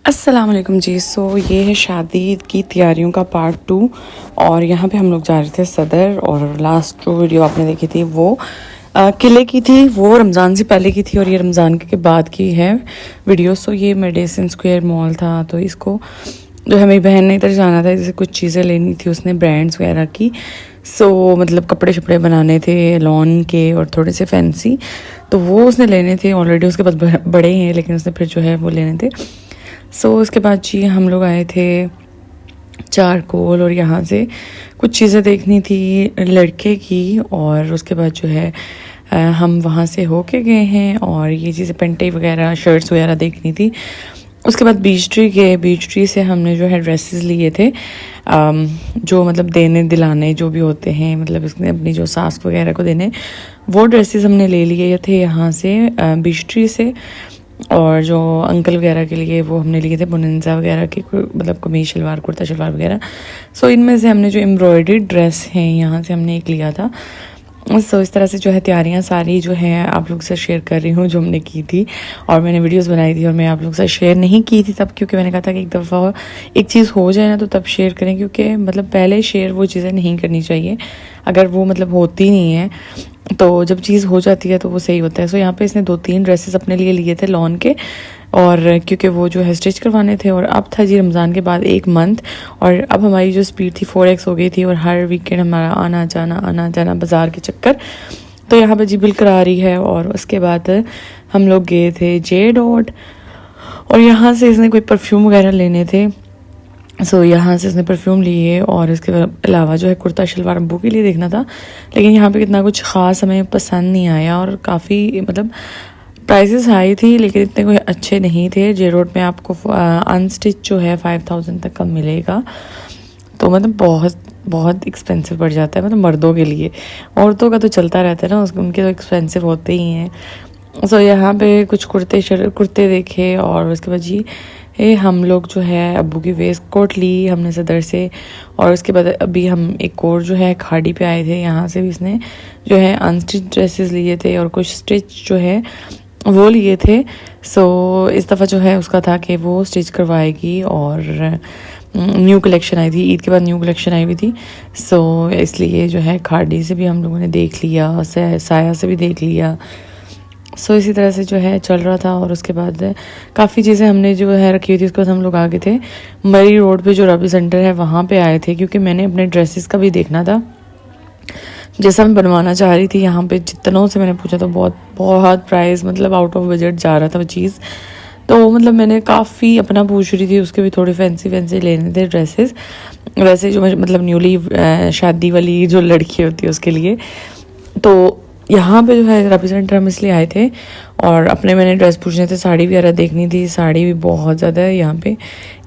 अस्सलाम वालेकुम जी। ये है शादी की तैयारियों का पार्ट 2 और यहाँ पे हम लोग जा रहे थे सदर। और लास्ट जो वीडियो आपने देखी थी वो किले की थी, वो रमज़ान से पहले की थी और ये रमज़ान के बाद की है वीडियो। ये मेडिसन स्क्वायर मॉल था, तो इसको जो है मेरी बहन ने इधर जाना था, जैसे कुछ चीज़ें लेनी थी उसने ब्रांड्स वगैरह की। मतलब कपड़े शपड़े बनाने थे लॉन के और थोड़े से फैंसी, तो वो उसने लेने थे। ऑलरेडी उसके पास बड़े हैं, लेकिन उसने फिर जो है वो लेने थे। उसके बाद जी हम लोग आए थे चारकोल और यहाँ से कुछ चीज़ें देखनी थी लड़के की। और उसके बाद जो है हम वहाँ से होके गए हैं और ये चीज़ें पेंटे वगैरह शर्ट्स वगैरह देखनी थी। उसके बाद बीच ट्री गए, बीच ट्री से हमने जो है ड्रेसेस लिए थे, जो मतलब देने दिलाने जो भी होते हैं, मतलब इसने अपनी जो सास वगैरह को देने, वो ड्रेसेस हमने ले लिए थे यहाँ से बीच ट्री से। और जो अंकल वगैरह के लिए वो हमने लिए थे बोनंजा वगैरह के, मतलब कमीज शलवार कुर्ता शलवार वगैरह। इनमें से हमने जो एम्ब्रॉयडरी ड्रेस है यहाँ से हमने एक लिया था। इस तरह से जो है तैयारियाँ सारी जो है आप लोग से शेयर कर रही हूँ जो हमने की थी। और मैंने वीडियोस बनाई थी और मैं आप लोग से शेयर नहीं की थी तब, क्योंकि मैंने कहा था कि एक दफ़ा एक चीज़ हो जाए ना तो तब शेयर करें, क्योंकि मतलब पहले शेयर वो चीज़ें नहीं करनी चाहिए अगर वो मतलब होती नहीं है, तो जब चीज़ हो जाती है तो वो सही होता है। यहाँ पे इसने 2-3 ड्रेसेस अपने लिए थे लॉन के, और क्योंकि वो जो है स्टिच करवाने थे। और अब था जी रमज़ान के बाद 1 मंथ, और अब हमारी जो स्पीड थी 4x हो गई थी, और हर वीकेंड हमारा आना जाना बाज़ार के चक्कर। तो यहाँ पे जी बिल करा रही है। और उसके बाद हम लोग गए थे जे डॉट, और यहाँ से इसने कोई परफ्यूम वगैरह लेने थे। यहाँ से इसने परफ्यूम लिए, और इसके अलावा जो है कुर्ता शलवार अब्बू के लिए देखना था, लेकिन यहाँ पे कितना कुछ ख़ास हमें पसंद नहीं आया। और काफ़ी मतलब प्राइसेस हाई थी, लेकिन इतने कोई अच्छे नहीं थे। जे रोड में आपको अनस्टिच जो है 5000 तक का मिलेगा, तो मतलब बहुत बहुत एक्सपेंसिव पड़ जाता है, मतलब मर्दों के लिए। औरतों का तो चलता रहता है ना, उनके तो एक्सपेंसिव होते ही हैं। यहाँ पे कुछ कुर्ते देखे, और उसके बाद जी हम लोग जो है अब्बू की वेस्ट कोट ली हमने सदर से। और उसके बाद अभी हम एक और जो है खाड़ी पे आए थे, यहाँ से भी इसने जो है अनस्टिच ड्रेसेस लिए थे और कुछ स्टिच जो है वो लिए थे। इस दफ़ा जो है उसका था कि वो स्टिच करवाएगी। और न्यू कलेक्शन आई थी, ईद के बाद न्यू कलेक्शन आई हुई थी। इसलिए जो है खाड़ी से भी हम लोगों ने देख लिया, साया से भी देख लिया। इसी तरह से जो है चल रहा था। और उसके बाद काफ़ी चीज़ें हमने जो है रखी हुई थी। उसके बाद हम लोग आगे थे मरी रोड पे जो रबी सेंटर है वहाँ पे आए थे, क्योंकि मैंने अपने ड्रेसेस का भी देखना था जैसा मैं बनवाना चाह रही थी। यहाँ पे जितनों से मैंने पूछा तो बहुत बहुत प्राइस मतलब आउट ऑफ बजट जा रहा था वो चीज़। तो मतलब मैंने काफ़ी अपना पूछ रही थी, उसके भी थोड़े फैंसी फैंसी लेने थे ड्रेसेस, वैसे जो मतलब न्यूली शादी वाली जो लड़की होती है उसके लिए। तो यहाँ पे जो है रबी सेंटर हम इसलिए आए थे, और अपने मैंने ड्रेस पूछने थे, साड़ी वगैरह देखनी थी। साड़ी भी बहुत ज़्यादा है यहाँ पे,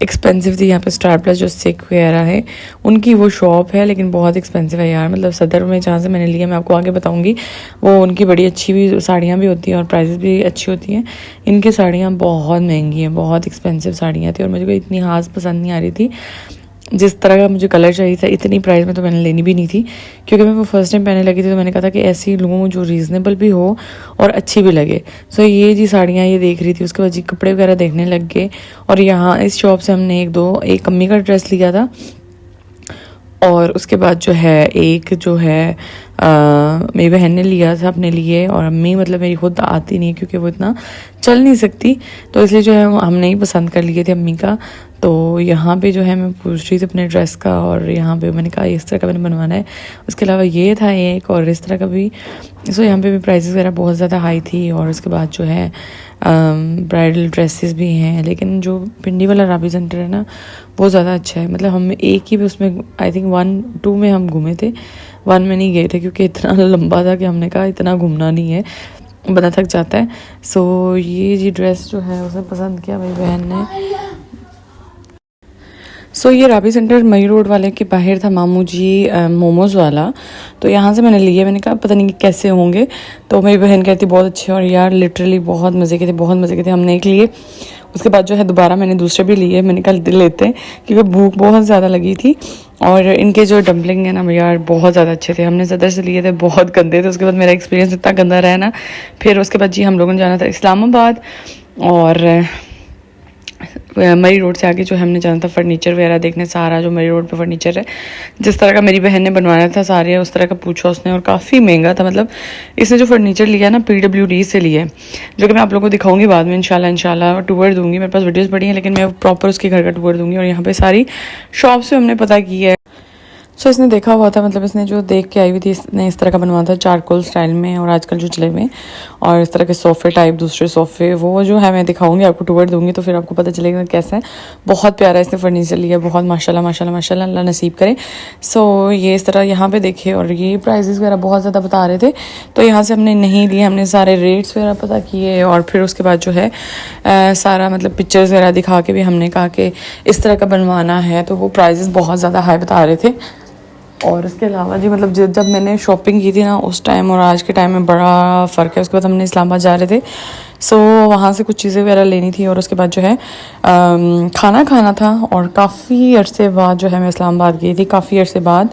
एक्सपेंसिव थी। यहाँ पे स्टार प्लस जो सिख वगैरह है उनकी वो शॉप है, लेकिन बहुत एक्सपेंसिव है यार। मतलब सदर में जहाँ से मैंने लिया, मैं आपको आगे बताऊँगी, वो उनकी बड़ी अच्छी भी साड़ियाँ भी होती हैं और प्राइसेस भी अच्छी होती हैं। इनकी साड़ियाँ बहुत महंगी हैं, बहुत एक्सपेंसिव साड़ियाँ थी, और मुझे कोई इतनी खास पसंद नहीं आ रही थी। जिस तरह का मुझे कलर चाहिए था इतनी प्राइस में तो मैंने लेनी भी नहीं थी, क्योंकि मैं वो फर्स्ट टाइम पहनने लगी थी। तो मैंने कहा था कि ऐसी लूँ जो रीज़नेबल भी हो और अच्छी भी लगे। ये जी साड़ियाँ ये देख रही थी। उसके बाद जी कपड़े वगैरह देखने लग गए, और यहाँ इस शॉप से हमने एक अम्मी का ड्रेस लिया था। और उसके बाद जो है एक जो है मेरी बहन ने लिया था अपने लिए, और अम्मी मतलब मेरी खुद आती नहीं है क्योंकि वो इतना चल नहीं सकती, तो इसलिए जो है हमने ही पसंद कर लिए थे अम्मी का। तो यहाँ पे जो है मैं पूछ रही थी अपने ड्रेस का, और यहाँ पे मैंने कहा इस तरह का मैंने बनवाना है। उसके अलावा ये था एक और इस तरह का भी। यहाँ पे भी प्राइसेस वगैरह बहुत ज़्यादा हाई थी। और उसके बाद जो है ब्राइडल ड्रेसेस भी हैं, लेकिन जो पिंडी वाला राबी सेंटर है ना वो ज़्यादा अच्छा है। मतलब हम एक ही भी उसमें आई थिंक 1-2 में हम घूमे थे, 1 में नहीं गए थे क्योंकि इतना लंबा था कि हमने कहा इतना घूमना नहीं है, बंदा थक जाता है। ये जी ड्रेस जो है उसे पसंद किया मेरी बहन ने। ये राबी सेंटर मई रोड वाले के बाहर था मामू जी मोमोज़ वाला। तो यहाँ से मैंने लिए, मैंने कहा पता नहीं कैसे होंगे। तो मेरी बहन कहती बहुत अच्छे, और यार लिटरली बहुत मज़े के थे, बहुत मज़े के थे। हमने एक लिए, उसके बाद जो है दोबारा मैंने दूसरे भी लिए। मैंने कहा लेते हैं क्योंकि भूख बहुत ज़्यादा लगी थी। और इनके जो डम्पलिंग है ना यार बहुत ज़्यादा अच्छे थे। हमने सदर से लिए थे, बहुत गंदे थे। उसके बाद मेरा एक्सपीरियंस इतना गंदा रहा ना, फिर उसके बाद जी हम लोगों ने जाना था इस्लामाबाद, और मरी रोड से आगे जो हमने जाना था फर्नीचर वगैरह देखने, सारा जो मरी रोड पे फर्नीचर है जिस तरह का मेरी बहन ने बनवाया था सारे उस तरह का पूछा उसने, और काफ़ी महंगा था। मतलब इसने जो फर्नीचर लिया ना PWD से लिया है, जो कि मैं आप लोगों को दिखाऊंगी बाद में इंशाल्लाह टूर दूंगी। मेरे पास वीडियोज़ पड़ी हैं लेकिन मैं प्रॉपर उसके घर का टूर दूंगी। और यहाँ पर सारी शॉप्स पे हमने पता की है। सो इसने देखा हुआ था, मतलब इसने जो देख के आई हुई थी, इसने इस तरह का बनवाया था चारकोल स्टाइल में और आजकल जो चले हुए हैं, और इस तरह के सोफ़े टाइप दूसरे सोफ़े वो जो है मैं दिखाऊंगी आपको, टूर दूंगी तो फिर आपको पता चलेगा कैसा है। बहुत प्यारा इसने फर्नीचर लिया, बहुत माशाल्लाह माशाल्लाह माशाल्लाह, अल्लाह नसीब करे। सो ये इस तरह यहाँ पे देखे, और ये प्राइजेस वगैरह बहुत ज़्यादा बता रहे थे तो यहाँ से हमने नहीं लिए, हमने सारे रेट्स वगैरह पता किए और फिर उसके बाद जो है सारा मतलब पिक्चर्स वगैरह दिखा के भी हमने कहा कि इस तरह का बनवाना है, तो वो प्राइजेस बहुत ज़्यादा हाई बता रहे थे। और इसके अलावा जी मतलब जब मैंने शॉपिंग की थी ना उस टाइम और आज के टाइम में बड़ा फ़र्क है। उसके बाद हमने इस्लामाबाद जा रहे थे, सो वहाँ से कुछ चीज़ें वगैरह लेनी थी और उसके बाद जो है खाना खाना था। और काफ़ी अरसे बाद जो है मैं इस्लामाबाद गई थी, काफ़ी अरसे बाद।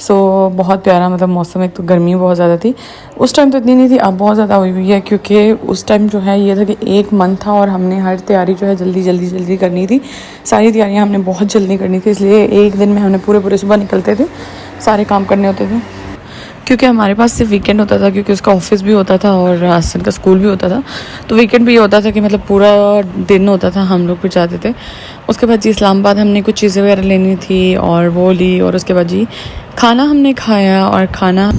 सो बहुत प्यारा मतलब मौसम, एक तो गर्मी बहुत ज़्यादा थी उस टाइम, तो इतनी नहीं थी, अब बहुत ज़्यादा हुई हुई है क्योंकि उस टाइम जो है ये था कि 1 मंथ था और हमने हर तैयारी जो है जल्दी जल्दी जल्दी करनी थी। सारी तैयारियाँ हमने बहुत जल्दी करनी थी, इसलिए एक दिन में हमने पूरे सुबह निकलते थे, सारे काम करने होते थे क्योंकि हमारे पास सिर्फ वीकेंड होता था, क्योंकि उसका ऑफिस भी होता था और हसन का स्कूल भी होता था। तो वीकेंड भी ये होता था कि मतलब पूरा दिन होता था, हम लोग फिर जाते थे। उसके बाद जी इस्लामाबाद हमने कुछ चीज़ें वगैरह लेनी थी और वो ली, और उसके बाद जी खाना हमने खाया, और खाना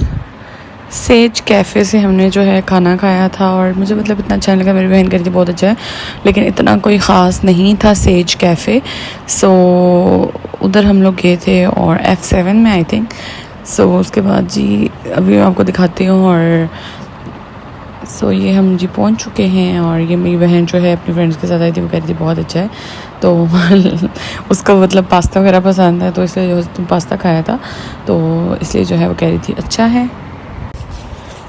सेज कैफ़े से हमने जो है खाना खाया था। और मुझे मतलब इतना अच्छा लगा, मेरी बहन कह रही थी बहुत अच्छा है, लेकिन इतना कोई ख़ास नहीं था सेज कैफ़े। सो उधर हम लोग गए थे और F7 में आई थिंक। सो उसके बाद जी अभी मैं आपको दिखाती हूँ। और सो ये हम जी पहुँच चुके हैं, और ये मेरी बहन जो है अपनी फ्रेंड्स के साथ आई थी, वो कह रही थी बहुत अच्छा है, तो उसको मतलब पास्ता वगैरह पसंद है, तो इसलिए जो पास्ता खाया था तो इसलिए जो है वो कह रही थी अच्छा है।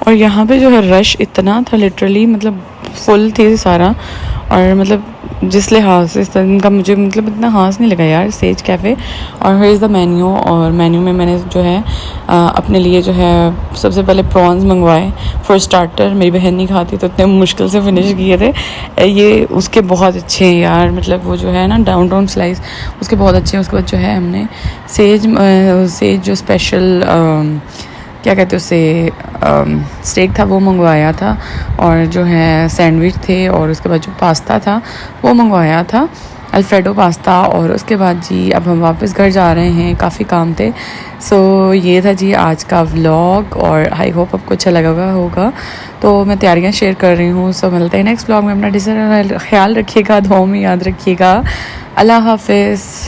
और यहाँ पे जो है रश इतना था, लिटरली मतलब फुल थी सारा। और मतलब जिस लिहाज से इस तरह का मुझे मतलब इतना खास नहीं लगा यार सेज कैफ़े। और हियर इज़ द मेन्यू, और मेन्यू में मैंने जो है अपने लिए जो है सबसे पहले प्रॉन्स मंगवाए फॉर स्टार्टर। मेरी बहन नहीं खाती तो इतने मुश्किल से फिनिश किए थे ये, उसके बहुत अच्छे हैं यार, मतलब वो जो है ना डाउन स्लाइस उसके बहुत अच्छे हैं। उसके बाद जो है हमने सेज जो स्पेशल क्या कहते हैं उसे स्टेक था वो मंगवाया था, और जो है सैंडविच थे, और उसके बाद जो पास्ता था वो मंगवाया था, अल्फ्रेडो पास्ता। और उसके बाद जी अब हम वापस घर जा रहे हैं, काफ़ी काम थे। सो ये था जी आज का व्लॉग, और आई होप आपको अच्छा लगा होगा। तो मैं तैयारियां शेयर कर रही हूँ। सो मिलते हैं नेक्स्ट व्लॉग में। अपना ख्याल रखिएगा, दुआओं में याद रखिएगा। अल्लाह हाफिज़।